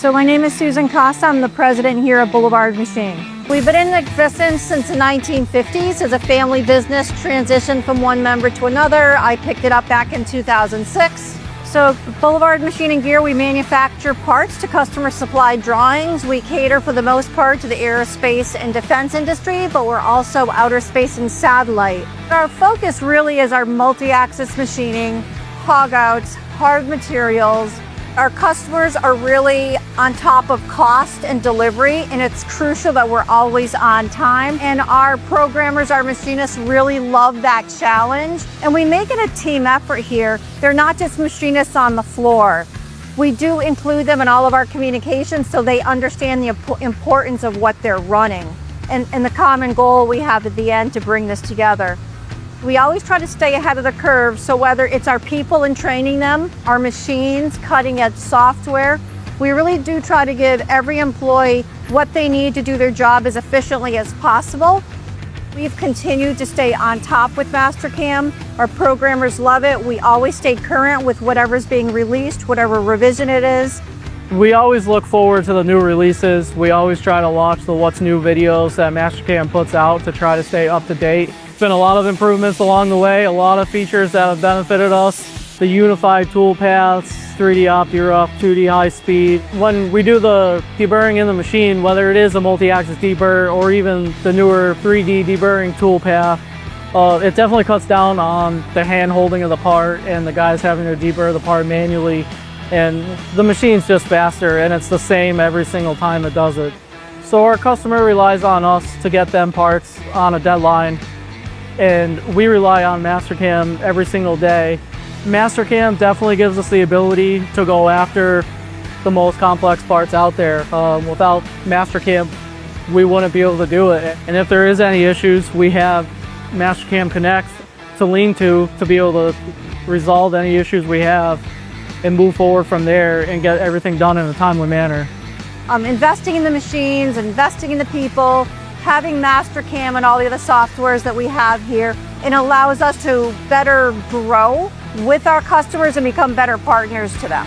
So my name is Susan Costa. I'm the president here at Boulevard Machine. We've been in existence since the 1950s as a family business, transitioned from one member to another. I picked it up back in 2006. So Boulevard Machine and Gear, we manufacture parts to customer supplied drawings. We cater for the most part to the aerospace and defense industry, but we're also outer space and satellite. Our focus really is our multi-axis machining, hog outs, hard materials. Our customers are really on top of cost and delivery, and it's crucial that we're always on time. And our programmers, our machinists really love that challenge. And we make it a team effort here. They're not just machinists on the floor. We do include them in all of our communications so they understand the importance of what they're running and the common goal we have at the end to bring this together. We always try to stay ahead of the curve, so whether it's our people and training them, our machines, cutting edge software, we really do try to give every employee what they need to do their job as efficiently as possible. We've continued to stay on top with Mastercam. Our programmers love it. We always stay current with whatever's being released, whatever revision it is. We always look forward to the new releases. We always try to watch the What's New videos that Mastercam puts out to try to stay up to date. Been a lot of improvements along the way, a lot of features that have benefited us. The unified tool paths, 3D OptiRough, 2D high speed. When we do the deburring in the machine, whether it is a multi-axis deburr or even the newer 3D deburring tool path, it definitely cuts down on the hand holding of the part and the guys having to deburr the part manually. And the machine's just faster, and it's the same every single time it does it. So our customer relies on us to get them parts on a deadline. And we rely on Mastercam every single day. Mastercam definitely gives us the ability to go after the most complex parts out there. Without Mastercam, we wouldn't be able to do it. And if there is any issues, we have Mastercam Connect to lean to be able to resolve any issues we have and move forward from there and get everything done in a timely manner. Investing in the machines, investing in the people, having Mastercam and all the other softwares that we have here, it allows us to better grow with our customers and become better partners to them.